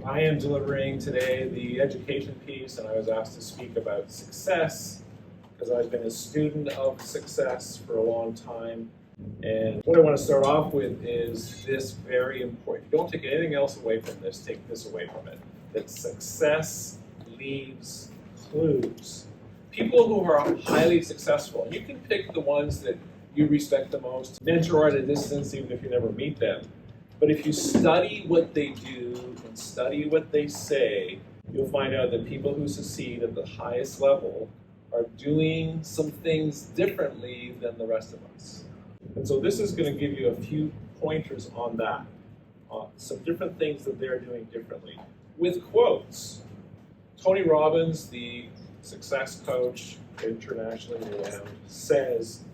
I am delivering today the education piece, and I was asked to speak about success because I've been a student of success for a long time. And what I want to start off with is this very important. If you don't take anything else away from this, take this away from it. That success leaves clues. People who are highly successful, and you can pick the ones that you respect the most, mentor at a distance even if you never meet them. But if you study what they do and study what they say, you'll find out that people who succeed at the highest level are doing some things differently than the rest of us. And so this is going to give you a few pointers on that, some different things that they're doing differently. With quotes, Tony Robbins, the success coach, internationally renowned, says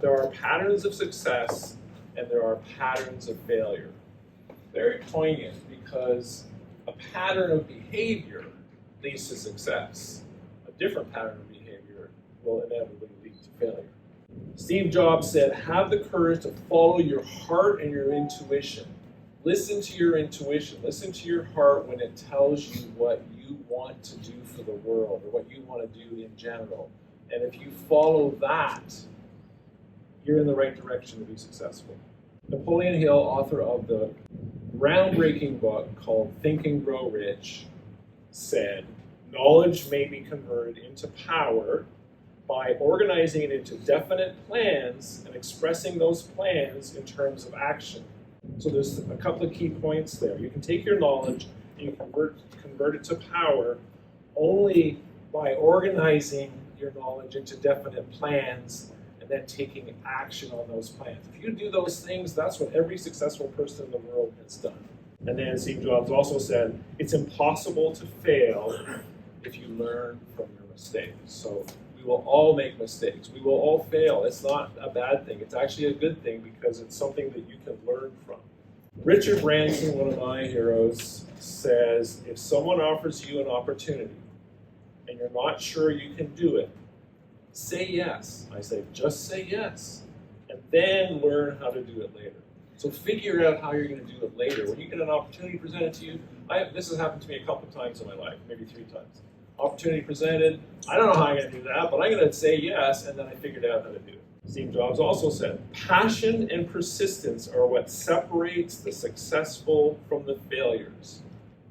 there are patterns of success and there are patterns of failure. Very poignant because a pattern of behavior leads to success. A different pattern of behavior will inevitably lead to failure. Steve Jobs said, have the courage to follow your heart and your intuition. Listen to your intuition. Listen to your heart when it tells you what you want to do for the world or what you want to do in general. And if you follow that, you're in the right direction to be successful. Napoleon Hill, author of the groundbreaking book called Think and Grow Rich, said, knowledge may be converted into power by organizing it into definite plans and expressing those plans in terms of action. So there's a couple of key points there. You can take your knowledge and you convert it to power only by organizing your knowledge into definite plans and then taking action on those plans. If you do those things, that's what every successful person in the world has done. And then Steve Jobs also said, it's impossible to fail if you learn from your mistakes. So we will all make mistakes. We will all fail. It's not a bad thing. It's actually a good thing because it's something that you can learn from. Richard Branson, one of my heroes, says, if someone offers you an opportunity and you're not sure you can do it, say yes. I say, just say yes, and then learn how to do it later. So figure out how you're going to do it later. When you get an opportunity presented to you, this has happened to me a couple times in my life, maybe 3 times. Opportunity presented, I don't know how I'm going to do that, but I'm going to say yes, and then I figured out how to do it. Steve Jobs also said, passion and persistence are what separates the successful from the failures.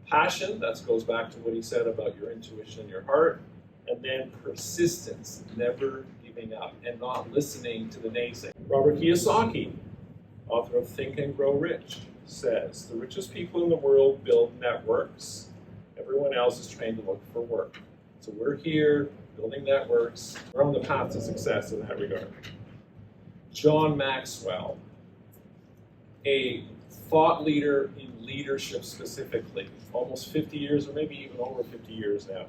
Passion, that goes back to what he said about your intuition and your heart, and then persistence, never giving up and not listening to the naysayers. Robert Kiyosaki, author of Think and Grow Rich, says, the richest people in the world build networks. Everyone else is trained to look for work. So we're here building networks. We're on the path to success in that regard. John Maxwell, a thought leader in leadership specifically, almost 50 years or maybe even over 50 years now.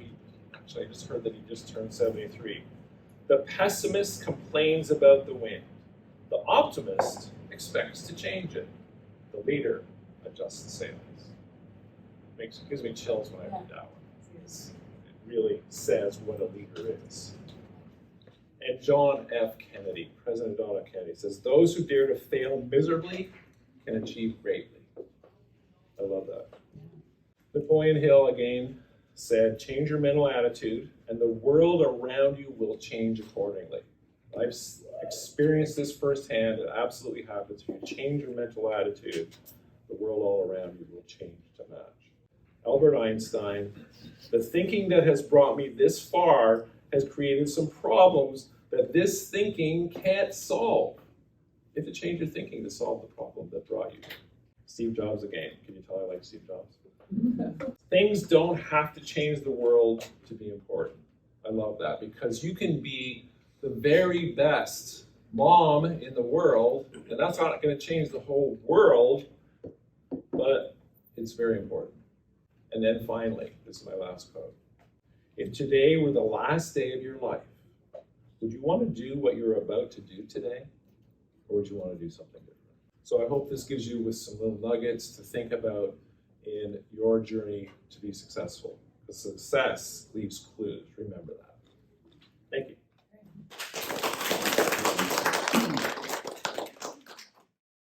Actually, I just heard that he just turned 73. The pessimist complains about the wind. The optimist expects to change it. The leader adjusts the sails. Gives me chills when I read that one. It really says what a leader is. And John F. Kennedy, President John F. Kennedy, says, those who dare to fail miserably can achieve greatly. I love that. Napoleon Hill, again, said, change your mental attitude, and the world around you will change accordingly. I've experienced this firsthand. It absolutely happens. If you change your mental attitude, the world all around you will change to match. Albert Einstein, the thinking that has brought me this far has created some problems that this thinking can't solve. You have to change your thinking to solve the problem that brought you here. Steve Jobs again. Can you tell I like Steve Jobs? Things don't have to change the world to be important. I love that because you can be the very best mom in the world, and that's not going to change the whole world, but it's very important. And then finally, this is my last quote. If today were the last day of your life, would you want to do what you're about to do today? Or would you want to do something different? So I hope this gives you with some little nuggets to think about in your journey to be successful. Because success leaves clues. Remember that. Thank you.